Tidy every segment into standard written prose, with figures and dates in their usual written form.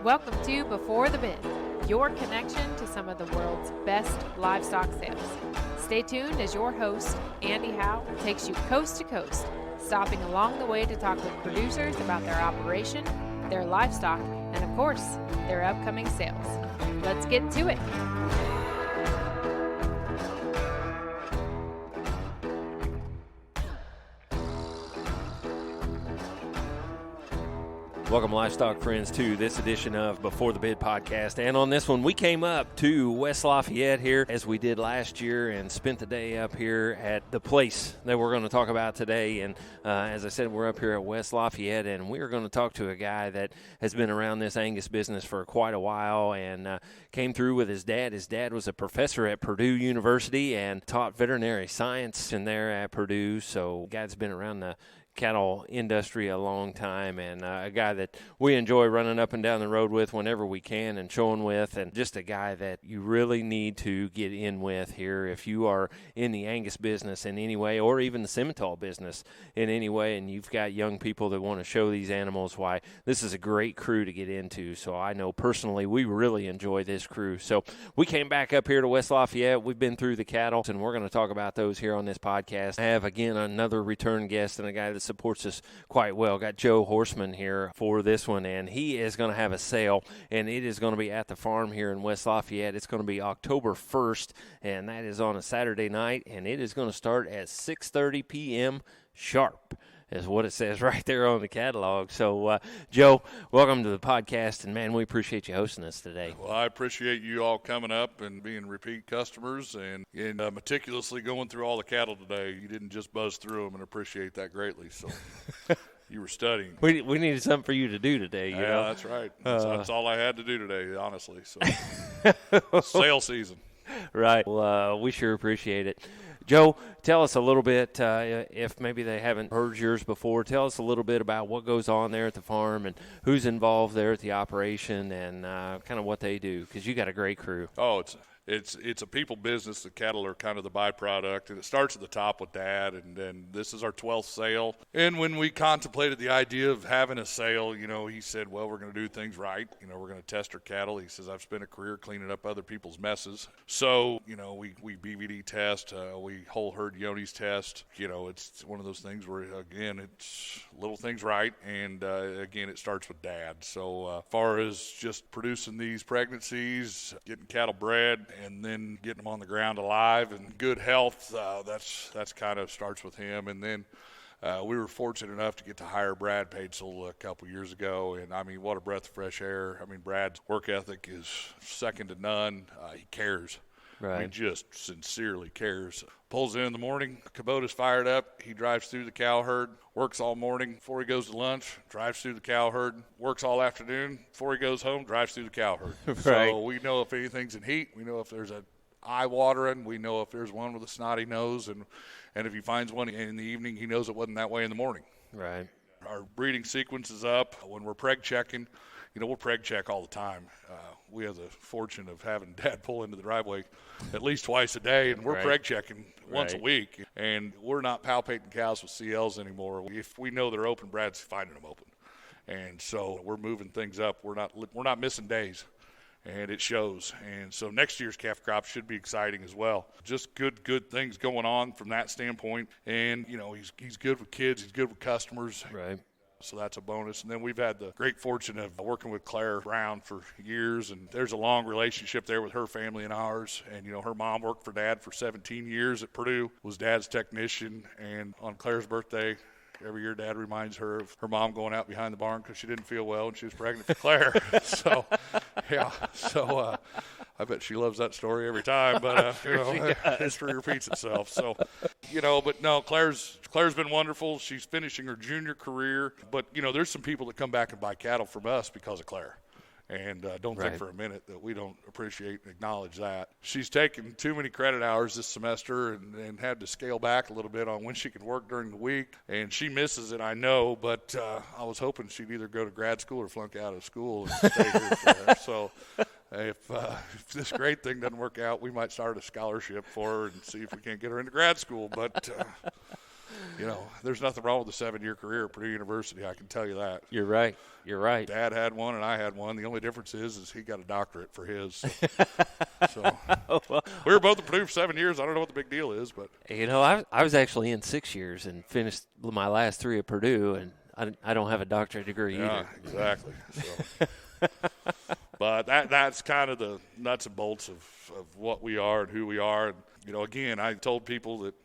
Welcome to Before the Bid, your connection to some of the world's best livestock sales. Stay tuned as your host, Andy Howe, takes you coast to coast, stopping along the way to talk with producers about their operation, their livestock, and of course, their upcoming sales. Let's get to it. Welcome, livestock friends, to this edition of Before the Bid podcast. And on this one, we came up to West Lafayette here, as we did last year, and spent the day up here at the place that we're going to talk about today. And as I said, we're up here at West Lafayette, and we're going to talk to a guy that has been around this Angus business for quite a while and came through with his dad. His dad was a professor at Purdue University and taught veterinary science in there at Purdue. So, the guy's been around the cattle industry a long time, and a guy that we enjoy running up and down the road with whenever we can and showing with, and just a guy that you really need to get in with here if you are in the Angus business in any way, or even the Simmental business in any way, and you've got young people that want to show these animals why this is a great crew to get into. So I know personally we really enjoy this crew. So we came back up here to West Lafayette. We've been through the cattle, and we're going to talk about those here on this podcast. I have, again, another return guest and a guy that supports us quite well. Got Joe Horstman here for this one, and he is going to have a sale, and it is going to be at the farm here in West Lafayette. It's going to be October 1st, and that is on a Saturday night, and it is going to start at 6:30 p.m. sharp, is what it says right there on the catalog. So, Joe, welcome to the podcast, and, man, we appreciate you hosting us today. Well, I appreciate you all coming up and being repeat customers and meticulously going through all the cattle today. You didn't just buzz through them, and appreciate that greatly. So you were studying. We needed something for you to do today, you know? That's right. That's all I had to do today, honestly. So sale season. Right. Well, we sure appreciate it. Joe, tell us a little bit, if maybe they haven't heard yours before, tell us a little bit about what goes on there at the farm and who's involved there at the operation and kind of what they do, because you got a great crew. Oh, it's a people business. The cattle are kind of the byproduct, and it starts at the top with Dad, and then this is our 12th sale. And when we contemplated the idea of having a sale, he said, well, we're going to do things right. We're going to test our cattle. He says, I've spent a career cleaning up other people's messes. So, we BVD test, we whole herd Yonis test. It's one of those things where, again, it's little things right, and again, it starts with Dad. So as far as just producing these pregnancies, getting cattle bred, and then getting them on the ground alive and good health, that's kind of starts with him. And then we were fortunate enough to get to hire Brad Paetzel a couple years ago, and I mean, what a breath of fresh air. I mean, Brad's work ethic is second to none. He cares. Right. He just sincerely cares. Pulls in the morning, Kubota's fired up. He drives through the cow herd, works all morning before he goes to lunch, drives through the cow herd, works all afternoon before he goes home, drives through the cow herd. Right. So we know if anything's in heat. We know if there's an eye watering. We know if there's one with a snotty nose. And if he finds one in the evening, he knows it wasn't that way in the morning. Right. Our breeding sequence is up. When we're preg checking, we'll preg check all the time. We have the fortune of having Dad pull into the driveway at least twice a day, and we're preg checking once a week. And we're not palpating cows with CLs anymore. If we know they're open, Brad's finding them open. And so we're moving things up. We're not missing days, and it shows. And so next year's calf crop should be exciting as well. Just good things going on from that standpoint. And he's good with kids. He's good with customers. Right. So that's a bonus. And then we've had the great fortune of working with Claire Brown for years, and there's a long relationship there with her family and ours. And, her mom worked for Dad for 17 years at Purdue, was Dad's technician, and on Claire's birthday, every year Dad reminds her of her mom going out behind the barn because she didn't feel well and she was pregnant for Claire. So I bet she loves that story every time, but history repeats itself. So, but no, Claire's been wonderful. She's finishing her junior career, but there's some people that come back and buy cattle from us because of Claire. And don't think for a minute that we don't appreciate and acknowledge that. She's taken too many credit hours this semester and had to scale back a little bit on when she can work during the week. And she misses it, I know, but I was hoping she'd either go to grad school or flunk out of school and stay here for her. So if this great thing doesn't work out, we might start a scholarship for her and see if we can't get her into grad school. But there's nothing wrong with a 7-year career at Purdue University. I can tell you that. You're right. Dad had one and I had one. The only difference is he got a doctorate for his. So we were both at Purdue for 7 years. I don't know what the big deal is, but I was actually in 6 years and finished my last 3 at Purdue, and I don't have a doctorate degree either. Yeah, exactly. So. But that's kind of the nuts and bolts of what we are and who we are. And, again, I told people that,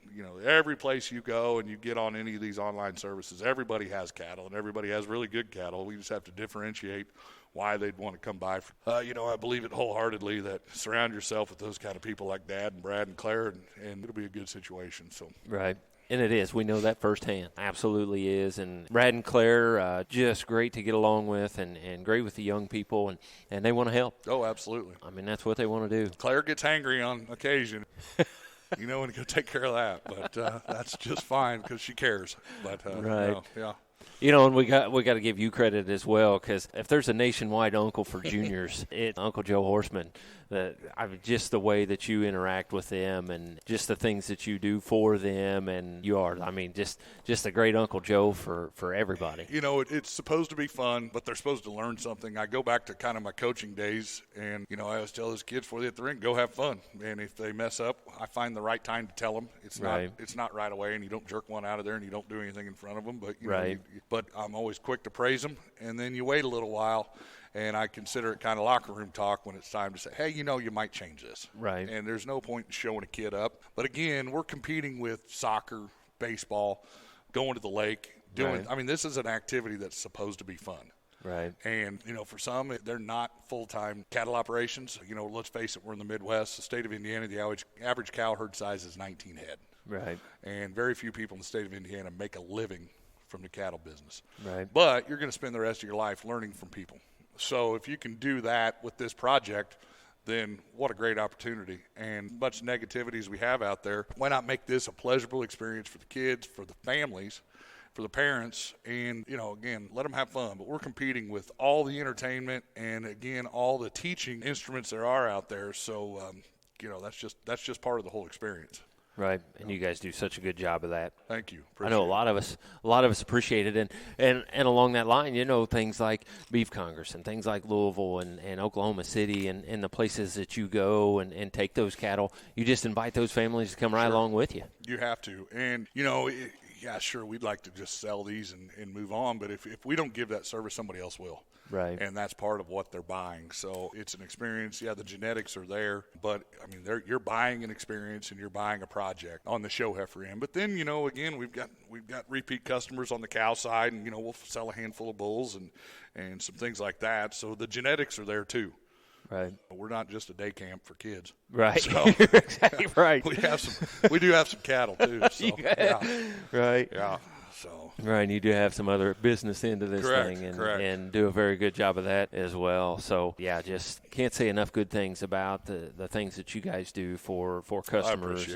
every place you go and you get on any of these online services, everybody has cattle and everybody has really good cattle. We just have to differentiate why they'd want to come by. I believe it wholeheartedly that surround yourself with those kind of people like Dad and Brad and Claire, and it'll be a good situation. So right. And it is. We know that firsthand. Absolutely is. And Brad and Claire, just great to get along with and great with the young people, and they want to help. Oh, absolutely. I mean, that's what they want to do. Claire gets hangry on occasion. And go take care of that. But that's just fine because she cares. But right. Yeah. And we got to give you credit as well, because if there's a nationwide uncle for juniors, it's Uncle Joe Horstman. Just the way that you interact with them and just the things that you do for them, and you are, just a great Uncle Joe for everybody. It's supposed to be fun, but they're supposed to learn something. I go back to kind of my coaching days, and, I always tell those kids before they hit the ring, go have fun. And if they mess up, I find the right time to tell them. It's not right away, and you don't jerk one out of there, and you don't do anything in front of them. But, but I'm always quick to praise them, and then you wait a little while. And I consider it kind of locker room talk when it's time to say, hey, you might change this. Right. And there's no point in showing a kid up. But, again, we're competing with soccer, baseball, going to the lake. This is an activity that's supposed to be fun. Right. And, for some, they're not full-time cattle operations. Let's face it, we're in the Midwest. The state of Indiana, the average cow herd size is 19 head. Right. And very few people in the state of Indiana make a living from the cattle business. Right. But you're going to spend the rest of your life learning from people. So if you can do that with this project, then what a great opportunity. And much negativity as we have out there, why not make this a pleasurable experience for the kids, for the families, for the parents, and, again, let them have fun. But we're competing with all the entertainment and, again, all the teaching instruments there are out there. So, that's just part of the whole experience. Right, and you guys do such a good job of that. Thank you. I know a lot of us appreciate it, and along that line, things like Beef Congress and things like Louisville and Oklahoma City and the places that you go and take those cattle, you just invite those families to come right along with you. You have to, and yeah, sure, we'd like to just sell these and move on, but if we don't give that service, somebody else will. Right. And that's part of what they're buying. So it's an experience. Yeah, the genetics are there, but, you're buying an experience and you're buying a project on the show heifer end. But then, again, we've got repeat customers on the cow side, and, we'll sell a handful of bulls and some things like that. So the genetics are there too. Right. We're not just a day camp for kids. Right. So, you're exactly right. We do have some cattle too. So, yeah. Right. Yeah. So. Right, and you do have some other business into this Correct, thing correct. and do a very good job of that as well. So, yeah, just can't say enough good things about the things that you guys do for customers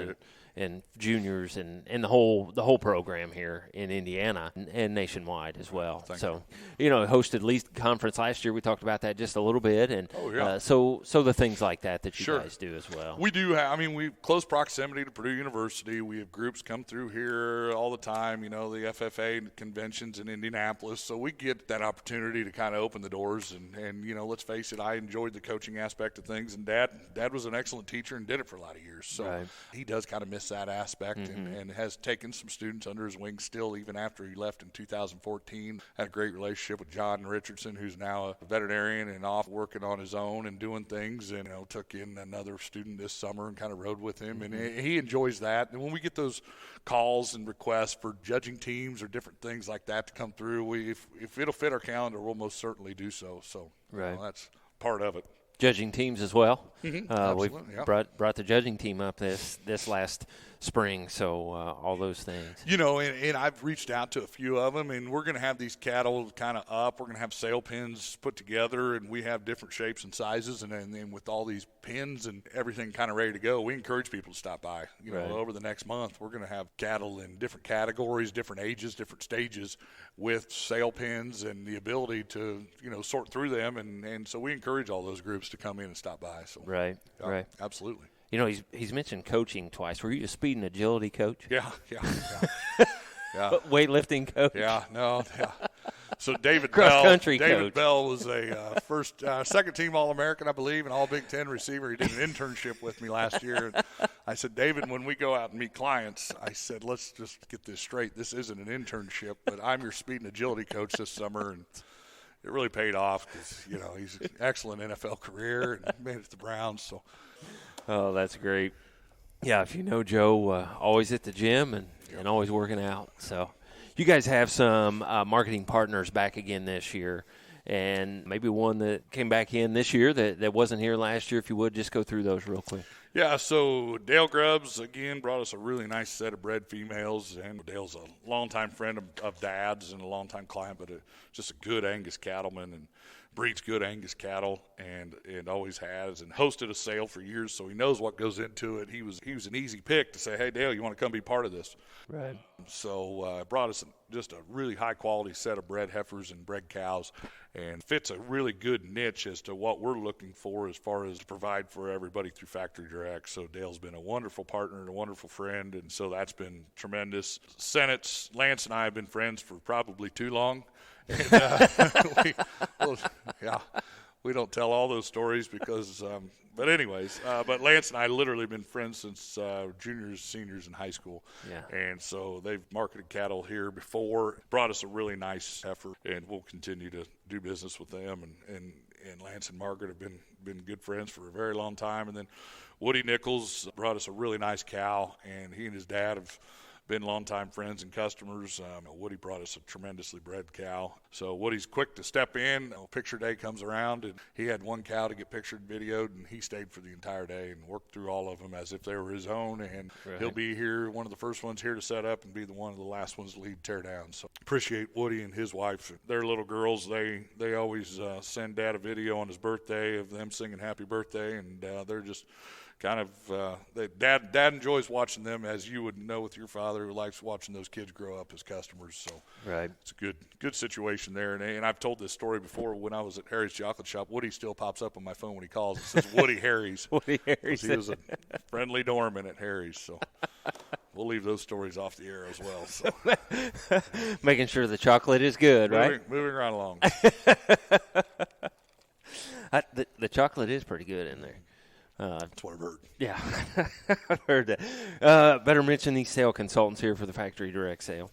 and juniors and the whole program here in Indiana and nationwide as well. Thank you. Hosted Least Conference last year. We talked about that just a little bit, and so the things like that you guys do as well. We do have. We close proximity to Purdue University. We have groups come through here all the time. The FFA conventions in Indianapolis, so we get that opportunity to kind of open the doors. And let's face it, I enjoyed the coaching aspect of things, and Dad was an excellent teacher and did it for a lot of years. So he does kind of miss that aspect, and has taken some students under his wing still, even after he left in 2014. Had a great relationship with John Richardson, who's now a veterinarian and off working on his own and doing things, and took in another student this summer and kind of rode with him, and he enjoys that. And when we get those calls and requests for judging teams or different things like that to come through, if it'll fit our calendar, we'll most certainly do so. So that's part of it. Judging teams as well. Absolutely, We've brought the judging team up this last spring, so all those things. And I've reached out to a few of them, and we're going to have these cattle kind of up. We're going to have sale pins put together, and we have different shapes and sizes, and then with all these pins and everything kind of ready to go, we encourage people to stop by. Over the next month, we're going to have cattle in different categories, different ages, different stages with sale pins and the ability to, sort through them, and so we encourage all those groups to come in and stop by. So Right. Absolutely. He's mentioned coaching twice. Were you a speed and agility coach? Yeah. weightlifting coach. Yeah, no, yeah. So David Cross-country David coach. Bell was a second-team All-American, I believe, and All-Big Ten receiver. He did an internship with me last year. And I said, David, when we go out and meet clients, I said, let's just get this straight. This isn't an internship, but I'm your speed and agility coach this summer. And it really paid off because, he's an excellent NFL career and made it to the Browns. So. Oh, that's great. Yeah, if you know Joe, always at the gym and always working out. So you guys have some marketing partners back again this year, and maybe one that came back in this year that wasn't here last year. If you would, just go through those real quick. Yeah, so Dale Grubbs, again, brought us a really nice set of bred females. And Dale's a longtime friend of Dad's and a longtime client, but just a good Angus cattleman and breeds good Angus cattle and always has, and hosted a sale for years, so he knows what goes into it. He was an easy pick to say, hey, Dale, you want to come be part of this? Right. So brought us just a really high-quality set of bred heifers and bred cows, and fits a really good niche as to what we're looking for as far as to provide for everybody through Factory Direct. So Dale's been a wonderful partner and a wonderful friend, and so that's been tremendous. Lance and I have been friends for probably too long. And, we don't tell all those stories because, but anyways, but Lance and I literally been friends since juniors, seniors in high school. Yeah. And so they've marketed cattle here before, brought us a really nice heifer, and we'll continue to do business with them. And Lance and Margaret have been good friends for a very long time. And then Woody Nichols brought us a really nice cow, and he and his dad have been longtime friends and customers. Woody brought us a tremendously bred cow. So Woody's quick to step in. Picture day comes around, and he had one cow to get pictured and videoed, and he stayed for the entire day and worked through all of them as if they were his own. And He'll be here, one of the first ones here to set up, and be one of the last ones to lead tear down. So appreciate Woody and his wife. Their little girls, they always send Dad a video on his birthday of them singing happy birthday, and they're just kind of Dad enjoys watching them, as you would know with your father, who likes watching those kids grow up as customers. So right. It's a good situation there. And I've told this story before. When I was at Harry's Chocolate Shop, Woody still pops up on my phone when he calls. It says Woody Harry's. Woody Harry's. He was a friendly doorman at Harry's. So we'll leave those stories off the air as well. So making sure the chocolate is good, right? Moving right along. The chocolate is pretty good in there. That's what I've heard. Yeah, I've heard that. Better mention these sale consultants here for the Factory Direct sale.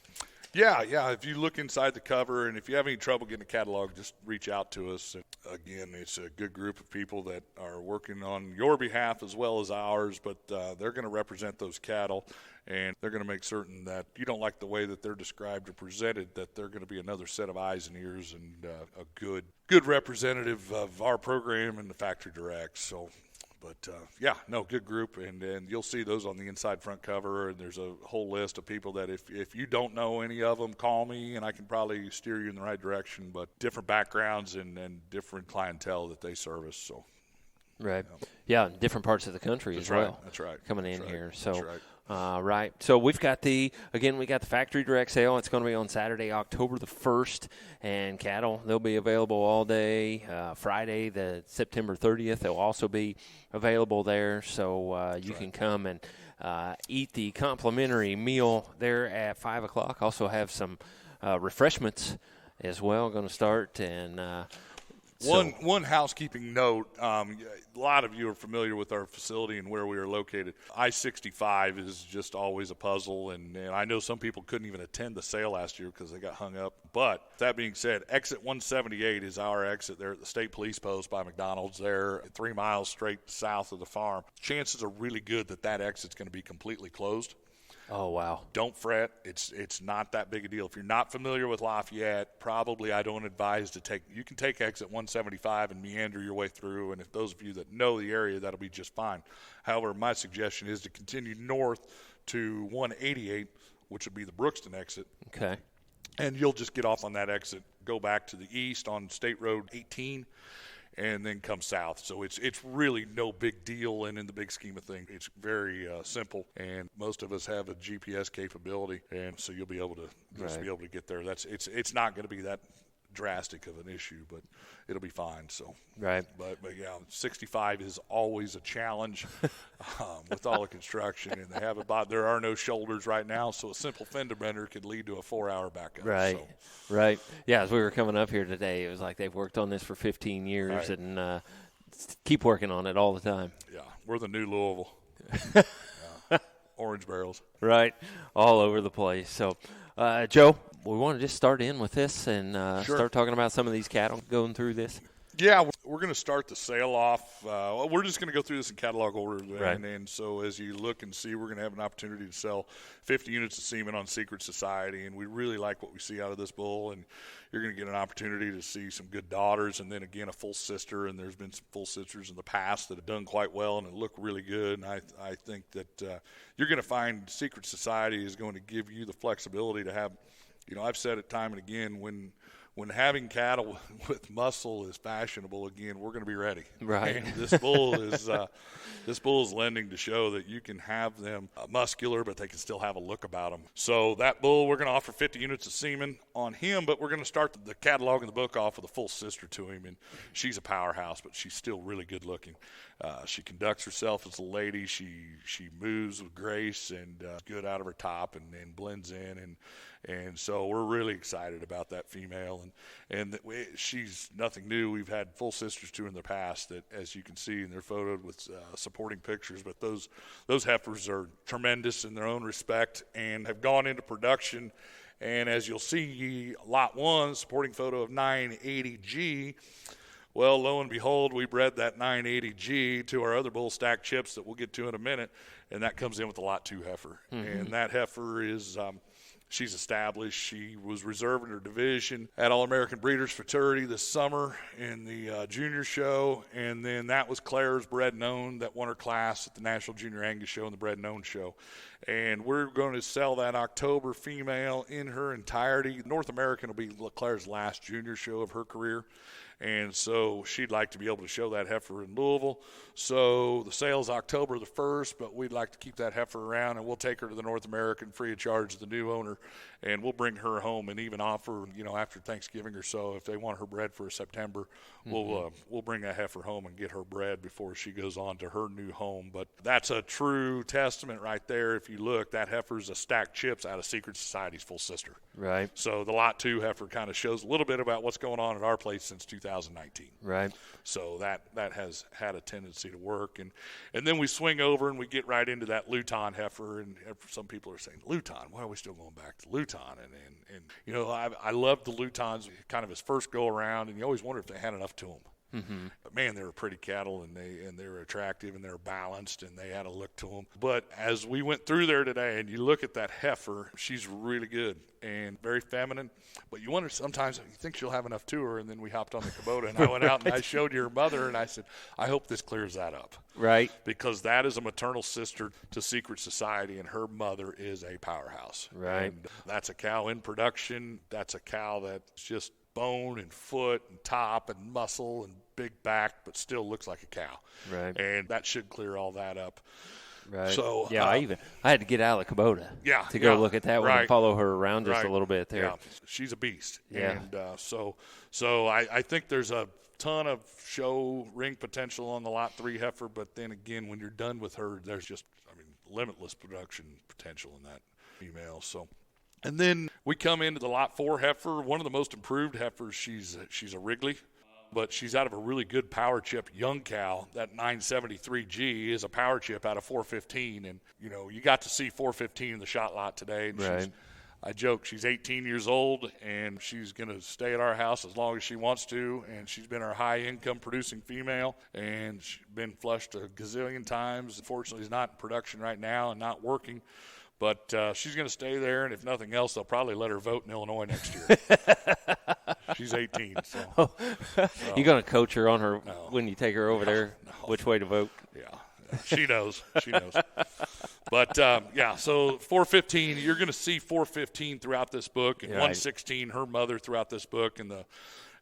Yeah. If you look inside the cover, and if you have any trouble getting a catalog, just reach out to us. Again, it's a good group of people that are working on your behalf as well as ours, but they're going to represent those cattle, and they're going to make certain that you don't like the way that they're described or presented, that they're going to be another set of eyes and ears and a good representative of our program and the Factory Direct. So. But, good group, and you'll see those on the inside front cover, and there's a whole list of people that if you don't know any of them, call me, and I can probably steer you in the right direction, but different backgrounds and different clientele that they service. So, right. Yeah, different parts of the country as well. That's right. Coming in here. So. That's right. Right. So we got the Factory Direct sale. It's going to be on Saturday, October the 1st, and cattle, they'll be available all day. Friday, the September 30th, they'll also be available there. So you can come and eat the complimentary meal there at 5 o'clock. Also have some refreshments as well going to start. And One housekeeping note, a lot of you are familiar with our facility and where we are located. I-65 is just always a puzzle, and I know some people couldn't even attend the sale last year because they got hung up. But that being said, exit 178 is our exit there at the State Police Post by McDonald's there, 3 miles straight south of the farm. Chances are really good that exit's going to be completely closed. Oh, wow. Don't fret. It's not that big a deal. If you're not familiar with Lafayette, probably I don't advise you can take exit 175 and meander your way through, and if those of you that know the area, that'll be just fine. However, my suggestion is to continue north to 188, which would be the Brookston exit. Okay. And you'll just get off on that exit, go back to the east on State Road 18, and then come south. So it's really no big deal, and in the big scheme of things, it's very simple. And most of us have a GPS capability, and so you'll be able to be able to get there. It's not going to be that drastic of an issue, but it'll be fine. So, right. But yeah, 65 is always a challenge with all the construction, and there are no shoulders right now, so a simple fender bender could lead to a 4-hour backup. Right, so. right. Yeah, as we were coming up here today, it was like they've worked on this for 15 years right. and keep working on it all the time. Yeah, we're the new Louisville. Orange barrels. Right, all over the place. So, Joe, we want to just start in with this and sure. start talking about some of these cattle going through this. Yeah, we're going to start the sale off. We're just going to go through this in catalog order. Right. And so as you look and see, we're going to have an opportunity to sell 50 units of semen on Secret Society. And we really like what we see out of this bull. And you're going to get an opportunity to see some good daughters and then, again, a full sister. And there's been some full sisters in the past that have done quite well and look really good. And I think that you're going to find Secret Society is going to give you the flexibility to have, I've said it time and again, when having cattle with muscle is fashionable again, we're going to be ready. Right. And this bull is lending to show that you can have them muscular, but they can still have a look about them. So that bull, we're going to offer 50 units of semen on him, but we're going to start the catalog in the book off with a full sister to him, and she's a powerhouse, but she's still really good looking. She conducts herself as a lady. She moves with grace and good out of her top and blends in and so we're really excited about that female, and she's nothing new. We've had full sisters too in the past that, as you can see, and they're photoed with supporting pictures. But those heifers are tremendous in their own respect and have gone into production. And as you'll see, Lot 1, supporting photo of 980G. Well, lo and behold, we bred that 980G to our other bull stack chips that we'll get to in a minute, and that comes in with the Lot 2 heifer. Mm-hmm. And that heifer is she's established. She was reserved in her division at All-American Breeders' Fraternity this summer in the junior show, and then that was Claire's Bred and Owned that won her class at the National Junior Angus Show and the Bred and Owned Show. And we're going to sell that October female in her entirety. North American will be Claire's last junior show of her career. And so she'd like to be able to show that heifer in Louisville. So the sale's October the 1st, but we'd like to keep that heifer around, and we'll take her to the North American free of charge to the new owner, and we'll bring her home and even offer, after Thanksgiving or so, if they want her bred for September, we'll bring that heifer home and get her bred before she goes on to her new home. But that's a true testament right there. If you look, that heifer's a stacked chips out of Secret Society's full sister. Right. So the Lot 2 heifer kind of shows a little bit about what's going on at our place since 2019. Right. So that has had a tendency to work. And then we swing over and we get right into that Luton heifer. And some people are saying, Luton, why are we still going back to Luton? And I love the Lutons, kind of his first go around, and you always wonder if they had enough to them. Mm-hmm. But man, they were pretty cattle, and they were attractive, and they were balanced, and they had a look to them. But as we went through there today, and you look at that heifer, she's really good and very feminine. But you wonder sometimes, you think she'll have enough to her, and then we hopped on the Kubota, and I went out and I showed your mother, and I said, I hope this clears that up. Right. Because that is a maternal sister to Secret Society, and her mother is a powerhouse. Right. And that's a cow in production. That's a cow that's just bone and foot and top and muscle and big back, but still looks like a cow. Right. And that should clear all that up. Right. So yeah, I had to get out of the Kubota. Yeah. To go look at that one and follow her around just right. a little bit there. Yeah. She's a beast. Yeah. And so I think there's a ton of show ring potential on the Lot 3 heifer, but then again, when you're done with her, there's just limitless production potential in that female. So. And then we come into the Lot 4 heifer, one of the most improved heifers. She's a Wrigley, but she's out of a really good power chip young cow. That 973G is a power chip out of 415, and you got to see 415 in the shot lot today. And right. I joke she's 18 years old, and she's going to stay at our house as long as she wants to, and she's been our high-income producing female, and she's been flushed a gazillion times. Unfortunately, she's not in production right now and not working. But she's going to stay there, and if nothing else, they'll probably let her vote in Illinois next year. She's 18. So. You going to coach her on her when you take her over there, which way to vote? Yeah, she knows. She knows. But, so 415, you're going to see 415 throughout this book, and 116, her mother, throughout this book, and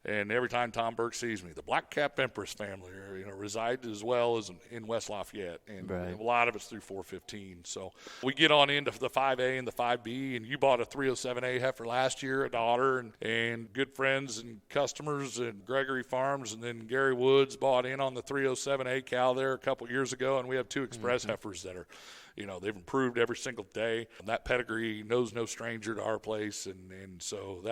And every time Tom Burke sees me, the Black Cap Empress family, resides as well as in West Lafayette. And right. a lot of it's through 415. So we get on into the 5A and the 5B, and you bought a 307A heifer last year, a daughter, and good friends and customers and Gregory Farms, and then Gary Woods bought in on the 307A cow there a couple years ago, and we have 2 express heifers that are, they've improved every single day. And that pedigree knows no stranger to our place, and so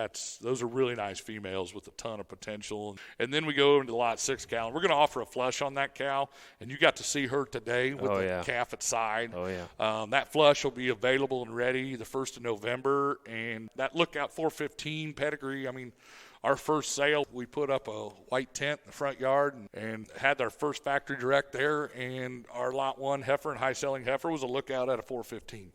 those are really nice females with a ton of potential. And then we go into the Lot 6 cow, and we're going to offer a flush on that cow, and you got to see her today with calf at side. Oh, yeah. That flush will be available and ready the 1st of November, and that Lookout 415 pedigree, our first sale, we put up a white tent in the front yard and had our first factory direct there, and our Lot 1 heifer and high-selling heifer was a Lookout at a 415.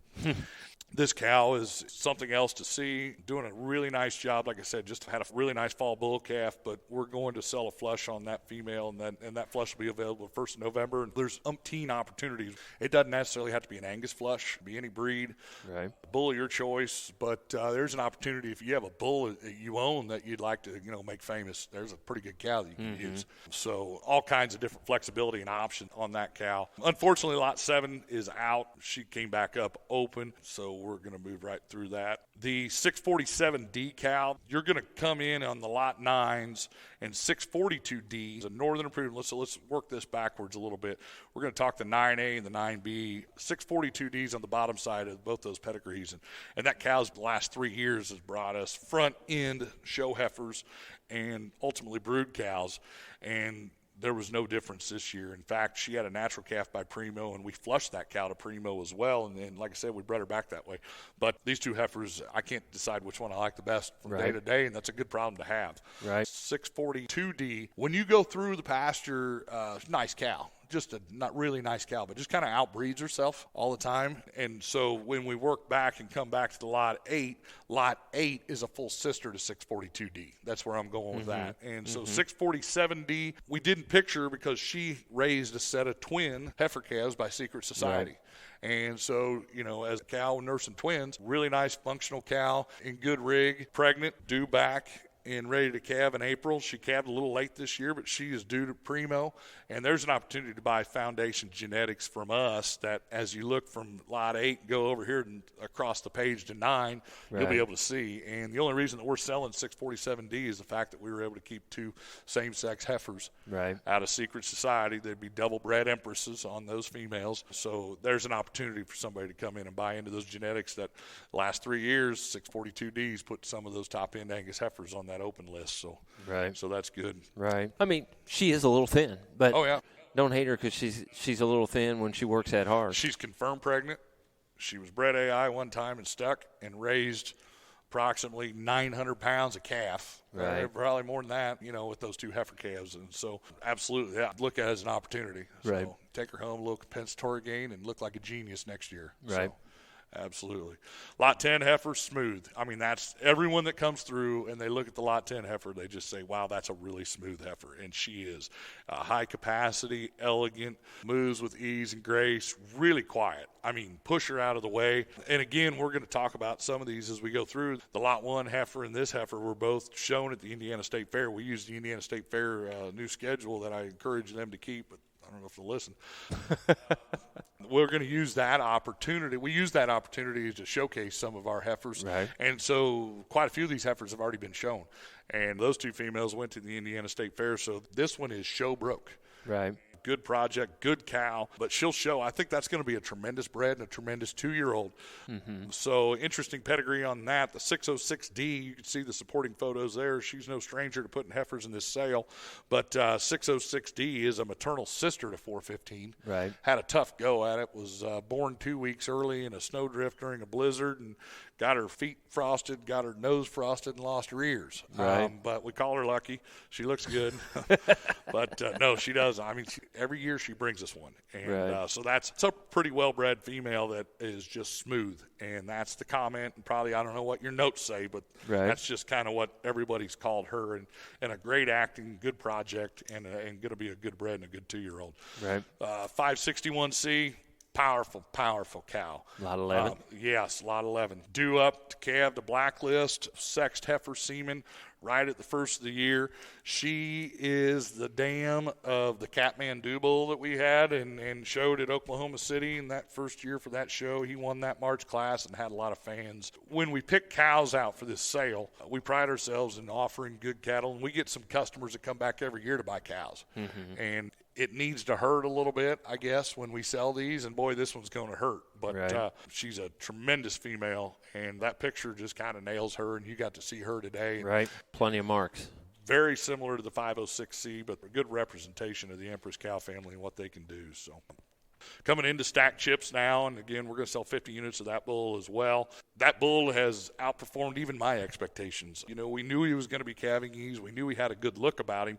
This cow is something else to see, doing a really nice job. Like I said, just had a really nice fall bull calf, but we're going to sell a flush on that female, and that flush will be available 1st of November. And there's umpteen opportunities. It doesn't necessarily have to be an Angus flush, be any breed, right? Bull of your choice, but there's an opportunity if you have a bull that you own that you'd like to, make famous. There's a pretty good cow that you can use. So all kinds of different flexibility and options on that cow. Unfortunately, Lot 7 is out. She came back up open, so we're going to move right through that. The 647D cow, you're going to come in on the Lot 9s, and 642D is a northern improvement. So let's work this backwards a little bit. We're going to talk the 9A and the 9B. 642D is on the bottom side of both those pedigrees, and that cow's the last 3 years has brought us front end show heifers and ultimately brood cows, and there was no difference this year. In fact, she had a natural calf by Primo, and we flushed that cow to Primo as well. And like I said, we bred her back that way. But these 2 heifers, I can't decide which one I like the best from day to day, and that's a good problem to have. Right. 642D, when you go through the pasture, nice cow. Just a not really nice cow, but just kind of outbreeds herself all the time. And so when we work back and come back to the Lot 8 is a full sister to 642D. That's where I'm going with that. And so 647D, we didn't picture because she raised a set of twin heifer calves by Secret Society. Right. And so, as a cow nursing twins, really nice functional cow in good rig, pregnant, due back, and ready to calve in April. She calved a little late this year, but she is due to Primo. And there's an opportunity to buy foundation genetics from us that as you look from Lot 8, go over here and across the page to 9, you'll be able to see. And the only reason that we're selling 647D is the fact that we were able to keep 2 same-sex heifers out of Secret Society. There'd be double-bred empresses on those females. So there's an opportunity for somebody to come in and buy into those genetics that last 3 years, 642Ds put some of those top-end Angus heifers on that open list. So so that's good. Right. She is a little thin, but oh yeah, don't hate her because she's a little thin when she works that hard. She's confirmed pregnant. She was bred AI one time and stuck and raised approximately 900 pounds of calf. Right. Probably more than that, with those 2 heifer calves. And so absolutely, look at it as an opportunity. Right. So take her home, a little compensatory gain, and look like a genius next year. Right. So, absolutely. Lot 10 heifer, smooth. That's everyone that comes through and they look at the Lot 10 heifer, they just say, wow, that's a really smooth heifer. And she is high capacity, elegant, moves with ease and grace, really quiet. Push her out of the way. And again, we're going to talk about some of these as we go through. The Lot 1 heifer and this heifer were both shown at the Indiana State Fair. We used the Indiana State Fair new schedule that I encourage them to keep, but I don't know if they'll listen. We're going to use that opportunity. We use that opportunity to showcase some of our heifers. Right. And so quite a few of these heifers have already been shown. And those 2 females went to the Indiana State Fair. So this one is show broke. Right. Good project, good cow, but she'll show. I think that's going to be a tremendous bred and a tremendous 2-year-old. So interesting pedigree on that. The 606D, you can see the supporting photos there. She's no stranger to putting heifers in this sale, but 606D is a maternal sister to 415. Right. Had a tough go at it. Was born 2 weeks early in a snowdrift during a blizzard and got her feet frosted, got her nose frosted, and lost her ears. Right. But we call her lucky. She looks good. But, no, she does. Every year she brings us one. And so it's a pretty well-bred female that is just smooth. And that's the comment. And probably I don't know what your notes say, but that's just kind of what everybody's called her. And a great acting, good project, and going to be a good bred and a good 2-year-old. Right. 561C. Powerful cow. Lot 11. Yes, Lot 11. Due up to calve the blacklist, sexed heifer semen, right at the first of the year. She is the dam of the Kathmandu Bull that we had and showed at Oklahoma City in that first year for that show. He won that March class and had a lot of fans. When we pick cows out for this sale, we pride ourselves in offering good cattle, and we get some customers that come back every year to buy cows. Mm-hmm. And it needs to hurt a little bit, I guess, when we sell these, and boy, this one's going to hurt. But she's a tremendous female, and that picture just kind of nails her, and you got to see her today. Right, plenty of marks. Very similar to the 506C, but a good representation of the Empress cow family and what they can do. So, coming into stacked chips now, and again, we're going to sell 50 units of that bull as well. That bull has outperformed even my expectations. You know, we knew he was going to be calving ease. We knew he had a good look about him.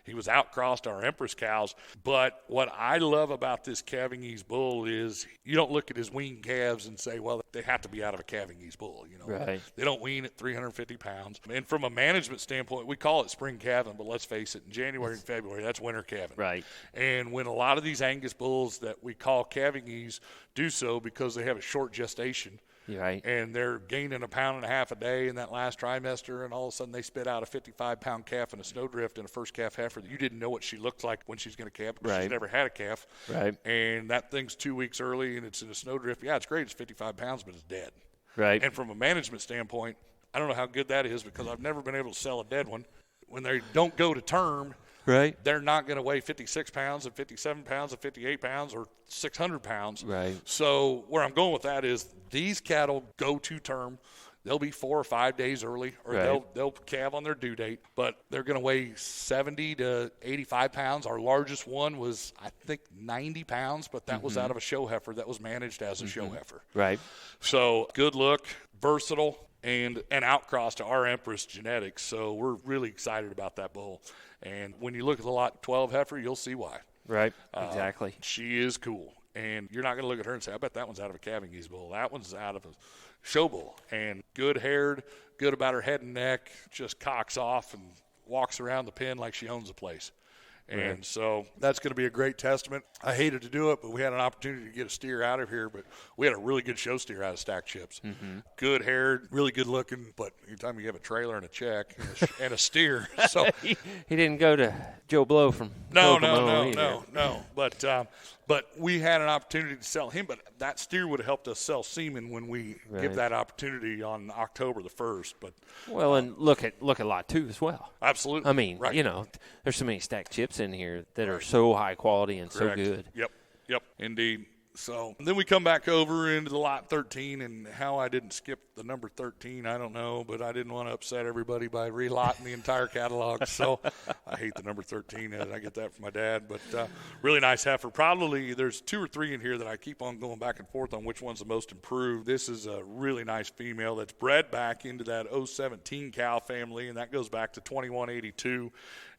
He was outcrossed our Empress cows. But what I love about this calving ease bull is you don't look at his weaned calves and say, well, they have to be out of a calving ease bull. You know, right. They don't wean at 350 pounds. And from a management standpoint, we call it spring calving, but let's face it, in January and February, that's winter calving. Right. And when a lot of these Angus bulls that we call calving ease do so because they have a short gestation, right, and they're gaining 1.5 pounds a day in that last trimester, and all of a sudden they spit out a 55-pound calf in a snowdrift and a first calf heifer that you didn't know what she looked like when she's going to calve because she's never had a calf. Right. And that thing's 2 weeks early and it's in a snowdrift. Yeah, it's great. It's 55 pounds, but it's dead. Right. And from a management standpoint, I don't know how good that is because I've never been able to sell a dead one. When they don't go to term, right, they're not going to weigh 56 pounds and 57 pounds and 58 pounds or 600 pounds. Right. So where I'm going with that is these cattle go to term. They'll be 4 or 5 days early, or they'll calve on their due date, but they're going to weigh 70 to 85 pounds. Our largest one was, I think, 90 pounds, but that was out of a show heifer that was managed as a show heifer. Right. So good look, versatile, and outcross to our Empress genetics. So we're really excited about that bull. And when you look at the lot 12 heifer, you'll see why. Right, exactly. She is cool. And you're not going to look at her and say, I bet that one's out of a calving ease bull. That one's out of a show bull. And good-haired, good about her head and neck, just cocks off and walks around the pen like she owns the place. And so that's going to be a great testament. I hated to do it, but we had an opportunity to get a steer out of here. But we had a really good show steer out of stacked chips. Mm-hmm. Good haired, really good looking. But anytime you have a trailer and a check and a steer. So he didn't go to Joe Blow from No. But we had an opportunity to sell him. But that steer would have helped us sell semen when we give that opportunity on October the 1st. But and look at lot 2 as well. Absolutely. I mean, you know, there's so many stacked chips in here that are so high quality and so good. Yep, indeed. So then we come back over into the lot 13, and how I didn't skip the number 13, I don't know, but I didn't want to upset everybody by relotting the entire catalog. So I hate the number 13. I get that from my dad, but really nice heifer. Probably there's 2 or 3 in here that I keep on going back and forth on which one's the most improved. This is a really nice female that's bred back into that 017 cow family, and that goes back to 2182.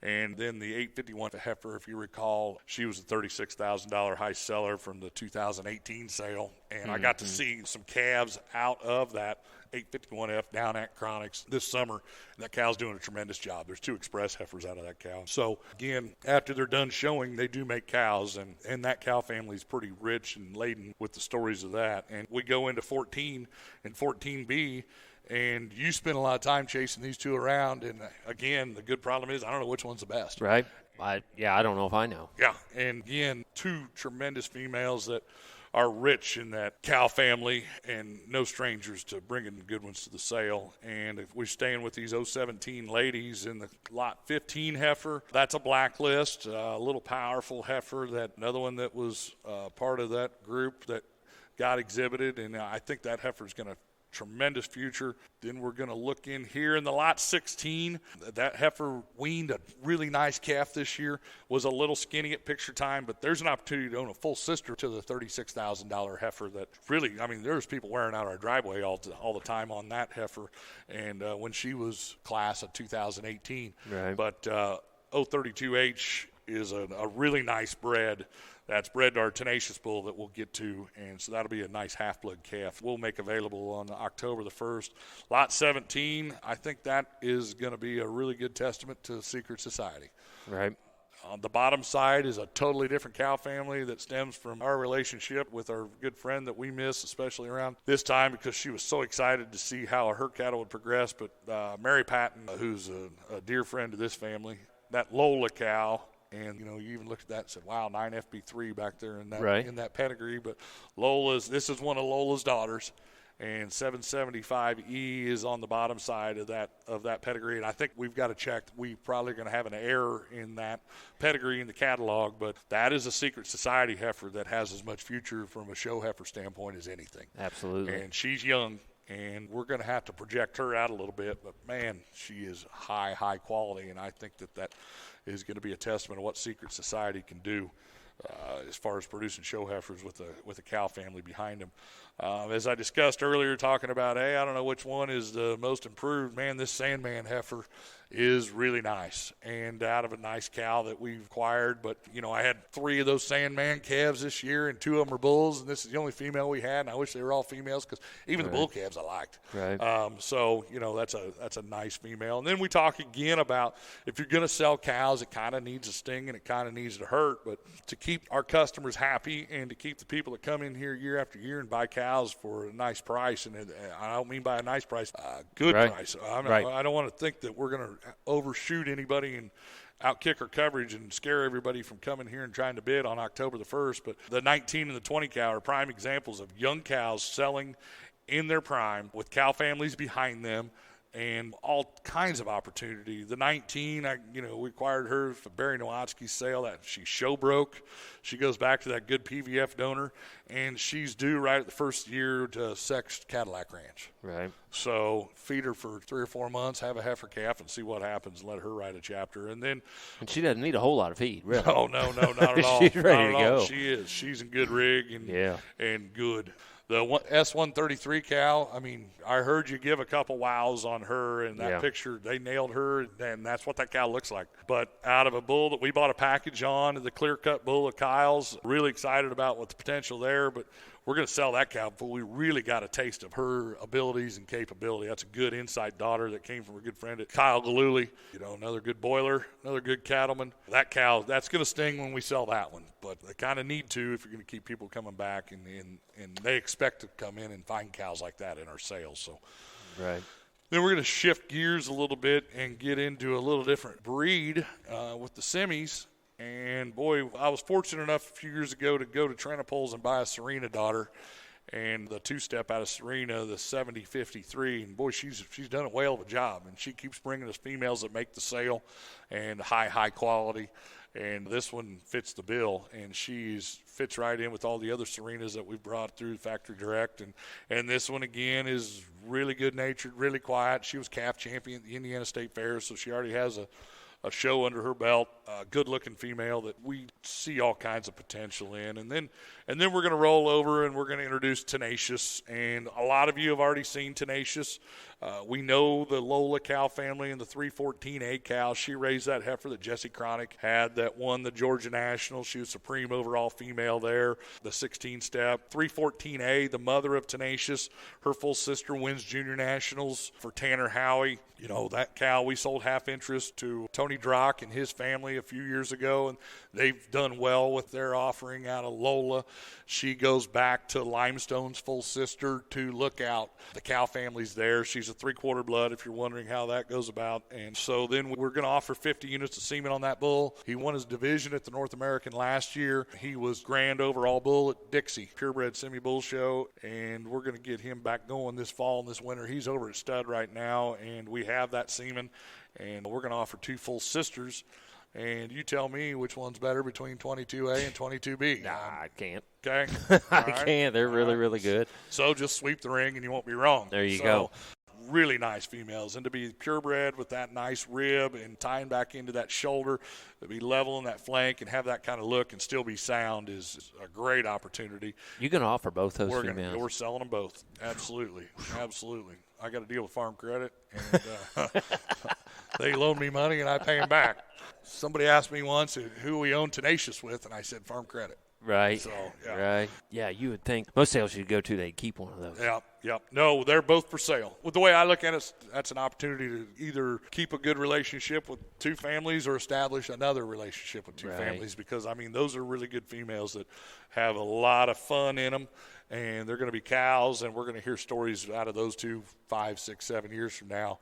And then the 851 heifer, if you recall, she was a $36,000 high seller from the 2018 sale. And I got to see some calves out of that 851F down at Chronics this summer. And that cow's doing a tremendous job. There's 2 express heifers out of that cow. So, again, after they're done showing, they do make cows. And that cow family is pretty rich and laden with the stories of that. And we go into 14 and 14B. And you spend a lot of time chasing these 2 around. And, again, the good problem is I don't know which one's the best. Right. I don't know if I know. Yeah. And, again, 2 tremendous females that are rich in that cow family and no strangers to bringing good ones to the sale. And if we're staying with these 017 ladies in the lot 15 heifer, that's a blacklist, a little powerful heifer. That another one that was part of that group that got exhibited. And I think that heifer is going to tremendous future. Then we're going to look in here in the lot 16. That heifer weaned a really nice calf this year. Was a little skinny at picture time, but there's an opportunity to own a full sister to the $36,000 heifer that really, I mean, there's people wearing out our driveway all the time on that heifer. And when she was class of 2018. Right. But 032H is a really nice bred. That's bred to our Tenacious Bull that we'll get to, and so that'll be a nice half-blood calf. We'll make available on October the 1st. Lot 17, I think that is going to be a really good testament to Secret Society. Right. On the bottom side is a totally different cow family that stems from our relationship with our good friend that we miss, especially around this time, because she was so excited to see how her cattle would progress. But Mary Patton, who's a dear friend to this family, that Lola cow, and, you even looked at that and said, wow, 9FB3 back there in that pedigree. But this is one of Lola's daughters. And 775E is on the bottom side of that pedigree. And I think we've got to check. We probably going to have an error in that pedigree in the catalog, but that is a secret society heifer that has as much future from a show heifer standpoint as anything. Absolutely. And she's young, and we're going to have to project her out a little bit. But, man, she is high quality, and I think that is going to be a testament of what secret society can do. As far as producing show heifers with a cow family behind them. As I discussed earlier, talking about, hey, I don't know which one is the most improved. Man, this Sandman heifer is really nice and out of a nice cow that we've acquired. But, I had 3 of those Sandman calves this year, and 2 of them are bulls, and this is the only female we had, and I wish they were all females because even the bull calves I liked. Right. So, that's a nice female. And then we talk again about if you're going to sell cows, it kind of needs a sting and it kind of needs to hurt. But to keep our customers happy and to keep the people that come in here year after year and buy cows for a nice price, and I don't mean by a nice price, good price. I don't want to think that we're going to overshoot anybody and outkick our coverage and scare everybody from coming here and trying to bid on October the 1st. But the 19 and the 20 cow are prime examples of young cows selling in their prime with cow families behind them and all kinds of opportunity. The 19, we acquired her for Barry Nowatzki's sale. That she show broke. She goes back to that good PVF donor, and she's due right at the first year to Sexed Cadillac Ranch. Right. So feed her for 3 or 4 months, have a heifer calf, and see what happens, and let her write a chapter. And she doesn't need a whole lot of feed, really. No, not at all. She's ready to go. She is. She's in good rig and good. The S133 cow, I heard you give a couple wows on her, and that picture, they nailed her, and that's what that cow looks like. But out of a bull that we bought a package on, the clear-cut bull of Kyle's, really excited about what the potential there, but we're going to sell that cow before we really got a taste of her abilities and capability. That's a good inside daughter that came from a good friend at Kyle Galooly. Another good boiler, another good cattleman. That cow, that's going to sting when we sell that one. But they kind of need to if you're going to keep people coming back, and they expect to come in and find cows like that in our sales. So, right. Then we're going to shift gears a little bit and get into a little different breed with the semis. And, boy, I was fortunate enough a few years ago to go to Trentapoles and buy a Serena daughter. And the 2-step out of Serena, the 7053, and, boy, she's done a whale of a job. And she keeps bringing us females that make the sale and high quality. And this one fits the bill, and fits right in with all the other Serenas that we've brought through Factory Direct. And this one, again, is really good-natured, really quiet. She was calf champion at the Indiana State Fair, so she already has a show under her belt, a good-looking female that we see all kinds of potential in. And then we're going to roll over and we're going to introduce Tenacious. And a lot of you have already seen Tenacious. We know the Lola cow family and the 314A cow. She raised that heifer that Jesse Cronick had that won the Georgia National. She was supreme overall female there, the 16-step. 314A, the mother of Tenacious, her full sister wins Junior Nationals for Tanner Howie. That cow we sold half interest to Tony Drock and his family a few years ago, and they've done well with their offering out of Lola. She goes back to Limestone's full sister to Lookout. The cow family's there. She's a 3/4 blood, if you're wondering how that goes about. And so then we're going to offer 50 units of semen on that bull. He won his division at the North American last year. He was grand overall bull at Dixie, purebred semi-bull show, and we're going to get him back going this fall and this winter. He's over at Stud right now, and we have that semen, and we're going to offer 2 full sisters. And you tell me which one's better between 22A and 22B. Nah, I can't. Okay? I can't. They're really good. So just sweep the ring and you won't be wrong. There you go. Really nice females. And to be purebred with that nice rib and tying back into that shoulder, to be level in that flank and have that kind of look and still be sound is a great opportunity. You're going to offer both those females? We're selling them both. Absolutely. Absolutely. I got a deal with Farm Credit, and they loan me money and I pay them back. Somebody asked me once who we own Tenacious with, and I said Farm Credit. Right. So, yeah. Right. Yeah, you would think most sales you go to, they'd keep one of those. Yeah. No, they're both for sale. With the way I look at it, that's an opportunity to either keep a good relationship with two families or establish another relationship with two families, because, I mean, those are really good females that have a lot of fun in them, and they're going to be cows, and we're going to hear stories out of those two 5, 6, 7 years from now,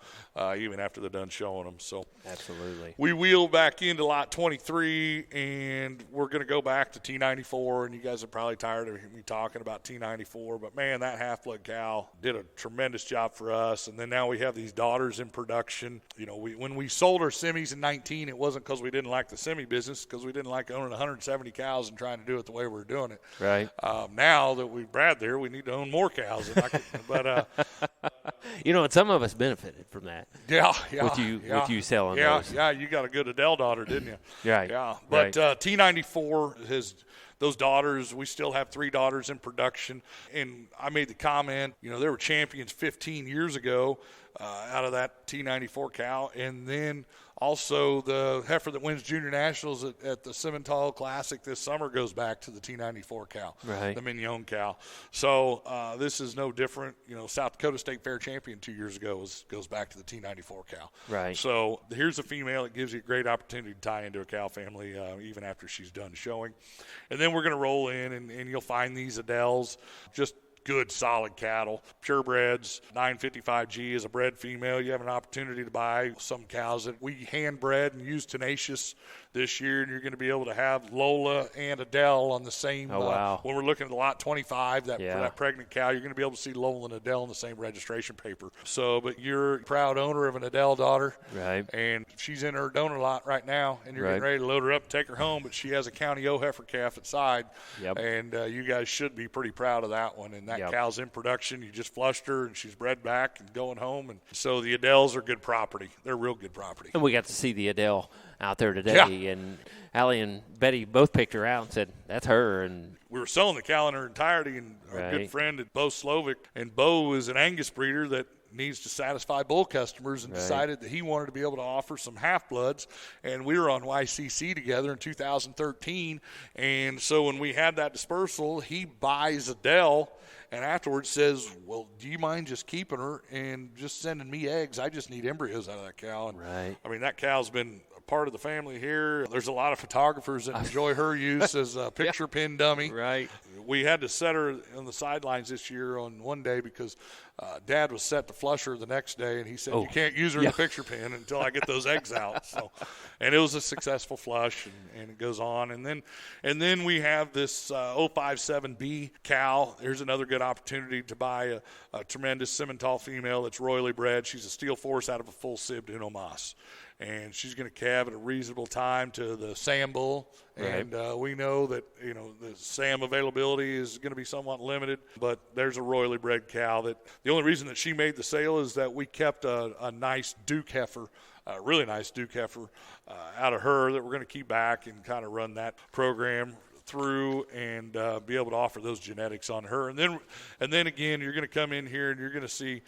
even after they're done showing them. So absolutely. We wheel back into lot 23, and we're going to go back to T94, and you guys are probably tired of me talking about T94, but, man, that half-blood cow did a tremendous job for us. And then now we have these daughters in production. You know, when we sold our semis in 19, it wasn't because we didn't like the semi business, because we didn't like owning 170 cows and trying to do it the way we were doing it. Right. Now that we've bred there, we need to own more cows. You know, and some of us benefited from that. Yeah. With you selling those. Yeah, you got a good Adele daughter, didn't you? Right. Yeah. But T94 has those daughters. We still have 3 daughters in production. And I made the comment, you know, they were champions 15 years ago out of that T94 cow. And then also the heifer that wins Junior Nationals at the Simmental Classic this summer goes back to the T94 cow, the Mignon cow. So this is no different. You know, South Dakota State Fair champion 2 years ago goes back to the T94 cow. Right. So here's a female that gives you a great opportunity to tie into a cow family even after she's done showing. And then we're going to roll in, and you'll find these Adels, just good, solid cattle, purebreds. 955G is a bred female. You have an opportunity to buy some cows that we hand bred and use Tenacious this year, and you're going to be able to have Lola and Adele on the same. Wow. When we're looking at the lot 25, for that pregnant cow, you're going to be able to see Lola and Adele on the same registration paper. So, but you're a proud owner of an Adele daughter, right? And she's in her donor lot right now, and you're getting ready to load her up and take her home. But she has a County O heifer calf at side, and you guys should be pretty proud of that one. And that cow's in production. You just flushed her, and she's bred back and going home. And so the Adels are good property. They're real good property. And we got to see the Adele out there today, and Allie and Betty both picked her out and said, that's her. And we were selling the cow in her entirety, and our good friend at Bo Slovic, and Bo is an Angus breeder that needs to satisfy bull customers, and decided that he wanted to be able to offer some half-bloods. And we were on YCC together in 2013, and so when we had that dispersal, he buys Adele and afterwards says, well, do you mind just keeping her and just sending me eggs? I just need embryos out of that cow. And I mean, that cow's been a part of the family here. There's a lot of photographers that enjoy her use as a picture pin dummy. We had to set her on the sidelines this year on one day because Dad was set to flush her the next day, and he said, you can't use her in the picture pin until I get those eggs out. So, and it was a successful flush, and it goes on. And then we have this 057B cow. There's another good opportunity to buy a tremendous Simmental female that's royally bred. She's a steel force out of a full sibbed Uno Mas. And she's going to calve at a reasonable time to the Sam bull. And we know that, you know, the Sam availability is going to be somewhat limited. But there's a royally bred cow that the only reason that she made the sale is that we kept a nice Duke heifer, a really nice Duke heifer out of her that we're going to keep back and kind of run that program through and be able to offer those genetics on her. And then again, you're going to come in here and you're going to see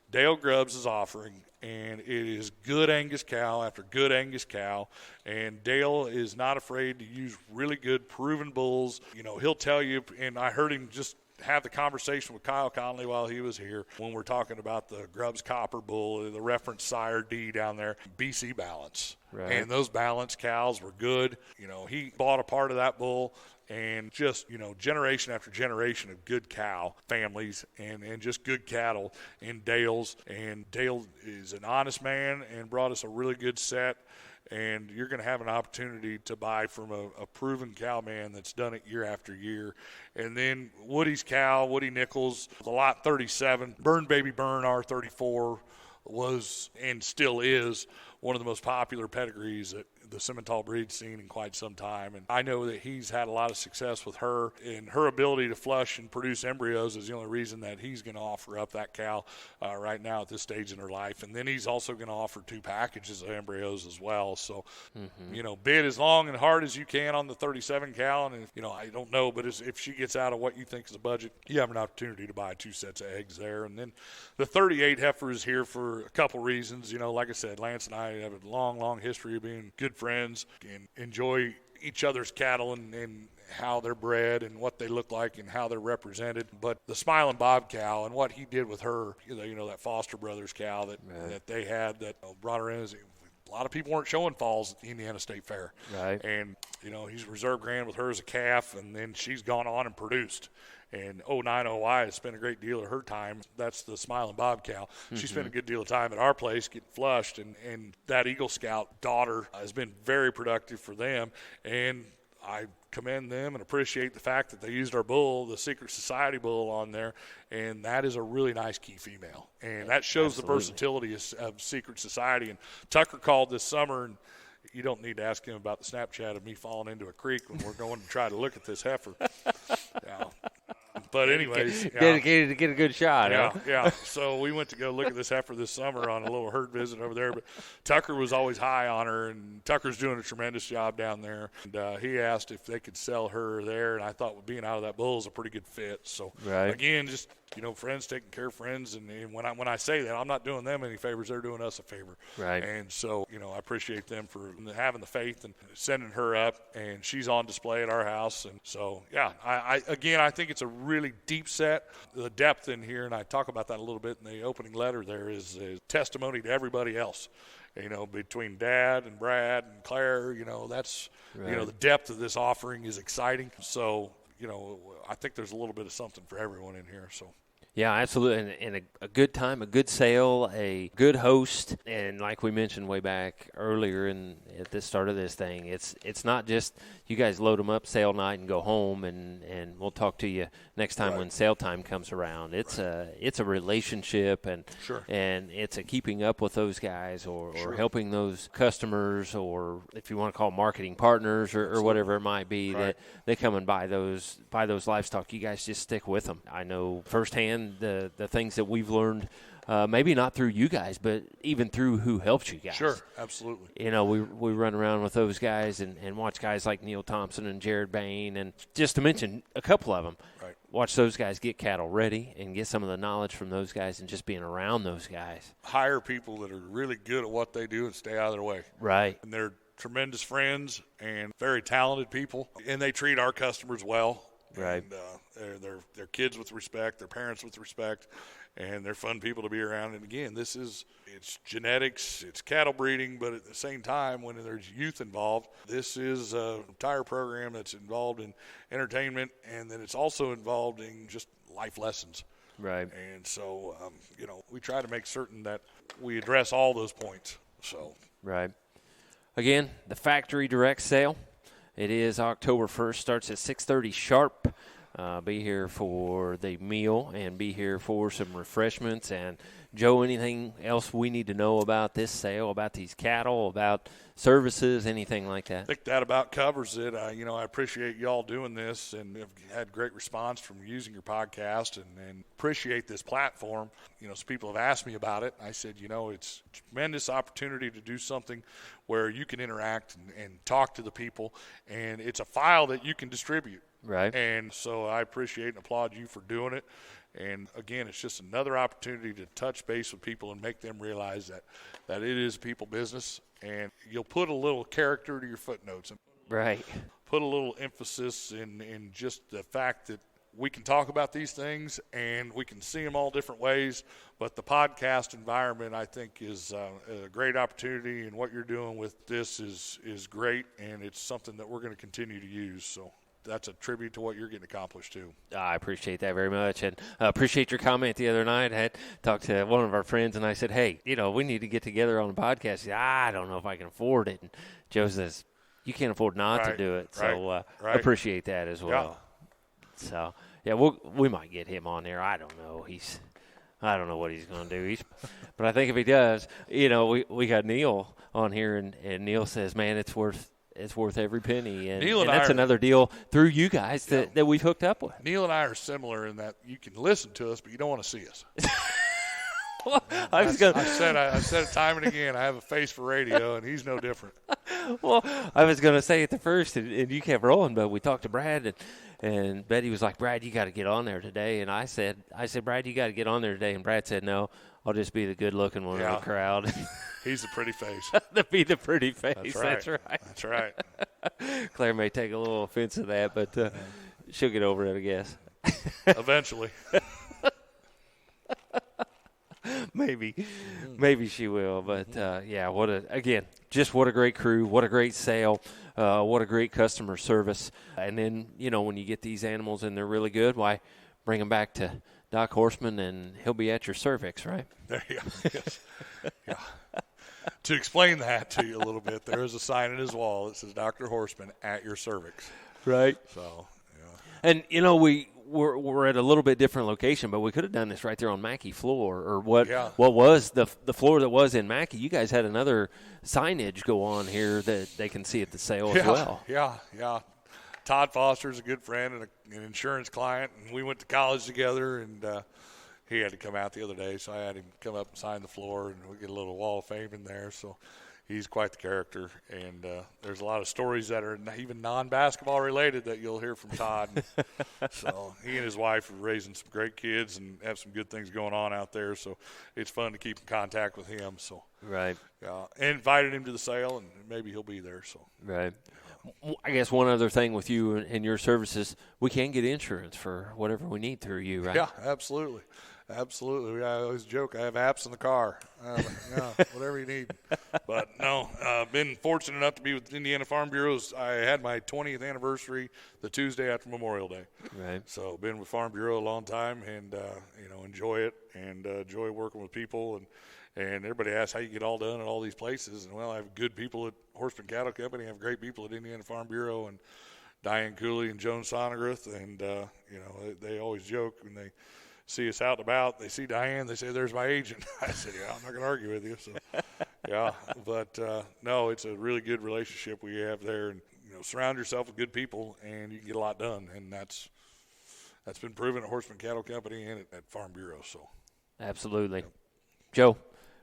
Dale Grubbs is offering, and it is good Angus cow after good Angus cow. And Dale is not afraid to use really good proven bulls. You know, he'll tell you, and I heard him just have the conversation with Kyle Conley while he was here when we're talking about the Grubbs Copper Bull, the reference sire D down there, BC Balance. And those Balance cows were good. You know, he bought a part of that bull. And just, you know, generation after generation of good cow families and just good cattle in Dale's. And Dale is an honest man and brought us a really good set. And you're going to have an opportunity to buy from a proven cow man that's done it year after year. And then Woody's cow, Woody Nichols, the lot 37, Burn Baby Burn R34 was and still is one of the most popular pedigrees that the Simmental breed seen in quite some time. And I know that he's had a lot of success with her, and her ability to flush and produce embryos is the only reason that he's going to offer up that cow right now at this stage in her life. And then he's also going to offer 2 packages of embryos as well. So, you know, bid as long and hard as you can on the 37 cow. And, you know, I don't know, but if she gets out of what you think is a budget, you have an opportunity to buy 2 sets of eggs there. And then the 38 heifer is here for a couple reasons. You know, like I said, Lance and I have a long, long history of being good friends and enjoy each other's cattle and how they're bred and what they look like and how they're represented. But the Smiling Bob cow and what he did with her, that Foster Brothers cow that they had that brought her in as a lot of people weren't showing falls at the Indiana State Fair. Right. And, he's reserve grand with her as a calf, and then she's gone on and produced. And 090Y has spent a great deal of her time. That's the Smiling Bob cow. She spent a good deal of time at our place getting flushed, and that Eagle Scout daughter has been very productive for them. And I commend them and appreciate the fact that they used our bull, the Secret Society bull, on there, and that is a really nice key female. And that shows the versatility of Secret Society. And Tucker called this summer, and you don't need to ask him about the Snapchat of me falling into a creek when we're going to try to look at this heifer. But anyways, dedicated to get a good shot. Yeah. So we went to go look at this heifer this summer on a little herd visit over there. But Tucker was always high on her, and Tucker's doing a tremendous job down there. And he asked if they could sell her there, and I thought with being out of that bull is a pretty good fit. So again, just friends taking care of friends, and when I say that, I'm not doing them any favors; they're doing us a favor. Right. And so I appreciate them for having the faith and sending her up, and she's on display at our house. And so I think it's a really deep set. The depth in here, and I talk about that a little bit in the opening letter there, is a testimony to everybody else. Between Dad and Brad and Claire, that's the depth of this offering is exciting. So I think there's a little bit of something for everyone in here. So. Yeah, absolutely, and a good time, a good sale, a good host, and like we mentioned way back earlier at the start of this thing, it's not just you guys load them up sale night and go home, and we'll talk to you next time when sale time comes around. It's a relationship, and and it's a keeping up with those guys or helping those customers, or if you want to call marketing partners or whatever it might be, that they come and buy those livestock. You guys just stick with them. I know firsthand the things that we've learned, maybe not through you guys, but even through who helps you guys. Sure, absolutely. We run around with those guys and watch guys like Neil Thompson and Jared Bain, and just to mention a couple of them. Right. Watch those guys get cattle ready and get some of the knowledge from those guys and just being around those guys. Hire people that are really good at what they do and stay out of their way. Right. And they're tremendous friends and very talented people, and they treat our customers well. Right. And they're kids with respect, their parents with respect, and they're fun people to be around. And again, it's genetics, it's cattle breeding, but at the same time, when there's youth involved, this is an entire program that's involved in entertainment, and then it's also involved in just life lessons. Right. And so, we try to make certain that we address all those points. So. Right. Again, the factory direct sale. It is October 1st, starts at 6:30 sharp. Be here for the meal and be here for some refreshments. And, Joe, anything else we need to know about this sale, about these cattle, about services, anything like that? I think that about covers it. I appreciate y'all doing this and have had great response from using your podcast and appreciate this platform. Some people have asked me about it. I said, it's a tremendous opportunity to do something where you can interact and talk to the people, and it's a file that you can distribute. Right. And so I appreciate and applaud you for doing it. And, again, it's just another opportunity to touch base with people and make them realize that it is people business. And you'll put a little character to your footnotes. And right. Put a little emphasis in just the fact that we can talk about these things and we can see them all different ways. But the podcast environment, I think, is a great opportunity. And what you're doing with this is great. And it's something that we're going to continue to use. So that's a tribute to what you're getting accomplished too. I appreciate that very much, and appreciate your comment the other night. I had talked to one of our friends, and I said, hey, we need to get together on a podcast. He said, I don't know if I can afford it. And Joe says, you can't afford not to do it. So I appreciate that as well. Yeah. So, we might get him on there. I don't know. I don't know what he's going to do. But I think if he does, we got Neil on here, and Neil says, man, it's worth every penny, and that's another deal through you guys that we've hooked up with. Neil and I are similar in that you can listen to us, but you don't want to see us. Well, I said it time and again. I have a face for radio, and he's no different. Well, I was going to say it the first, and you kept rolling, but we talked to Brad, And Betty was like, Brad, you got to get on there today. And I said, Brad, you got to get on there today. And Brad said, no, I'll just be the good-looking one in the crowd. He's the pretty face. To be the pretty face. That's right. That's right. Claire may take a little offense to that, but she'll get over it, I guess. Eventually. Maybe she will. But, yeah, what a great crew. What a great sale. What a great customer service. And then, when you get these animals and they're really good, why bring them back to Doc Horstman and he'll be at your cervix, right? There you go. Yes. Yeah. To explain that to you a little bit, there is a sign in his wall that says Dr. Horstman at your cervix. Right. So, yeah. And, we're at a little bit different location, but we could have done this right there on Mackey floor, or what was the floor that was in Mackey. You guys had another signage go on here that they can see at the sale as well. Yeah. Todd Foster's a good friend and an insurance client, and we went to college together, and he had to come out the other day, so I had him come up and sign the floor, and we get a little wall of fame in there. So he's quite the character, and there's a lot of stories that are even non-basketball related that you'll hear from Todd. So he and his wife are raising some great kids and have some good things going on out there, so it's fun to keep in contact with him. So right. Yeah, and invited him to the sale, and maybe he'll be there. So right. I guess one other thing with you and your services, we can get insurance for whatever we need through you, right? Yeah, absolutely. Absolutely. I always joke I have apps in the car. Whatever you need. But, no, I've been fortunate enough to be with Indiana Farm Bureaus. I had my 20th anniversary the Tuesday after Memorial Day. Right. So been with Farm Bureau a long time and, enjoy it and enjoy working with people. And everybody asks how you get all done at all these places. And, well, I have good people at Horstman Cattle Company. I have great people at Indiana Farm Bureau and Diane Cooley and Joan Sonograth. And, they always joke when they see us out and about. They see Diane. They say, there's my agent. I said, yeah, I'm not going to argue with you. So, yeah. But, no, it's a really good relationship we have there. And, surround yourself with good people, and you can get a lot done. And that's been proven at Horstman Cattle Company and at Farm Bureau. So, absolutely. Yep. Joe,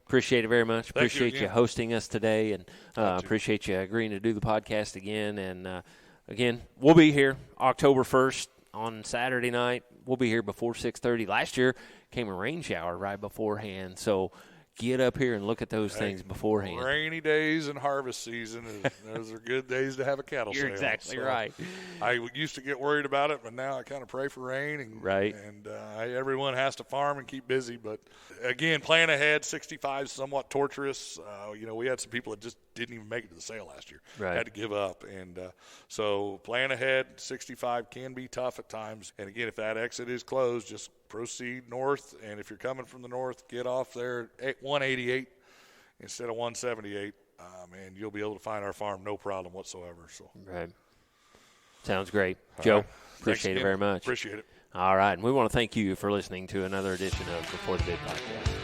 appreciate it very much. Appreciate you hosting us today, and appreciate you agreeing to do the podcast again. And, again, we'll be here October 1st on Saturday night. We'll be here before 6:30. Last year came a rain shower right beforehand, so get up here and look at those things beforehand. Rainy days and harvest season, those are good days to have a cattle sale. You're exactly right. I used to get worried about it, but now I kind of pray for rain. And everyone has to farm and keep busy. But, again, plan ahead. 65 is somewhat torturous. We had some people that just didn't even make it to the sale last year. Right. Had to give up. And so plan ahead. 65 can be tough at times. And, again, if that exit is closed, just proceed north. And if you're coming from the north, get off there at 188 instead of 178. And you'll be able to find our farm no problem whatsoever. So. Right. Sounds great. Joe, appreciate it very much. Appreciate it. All right. And we want to thank you for listening to another edition of Before the Bid Podcast.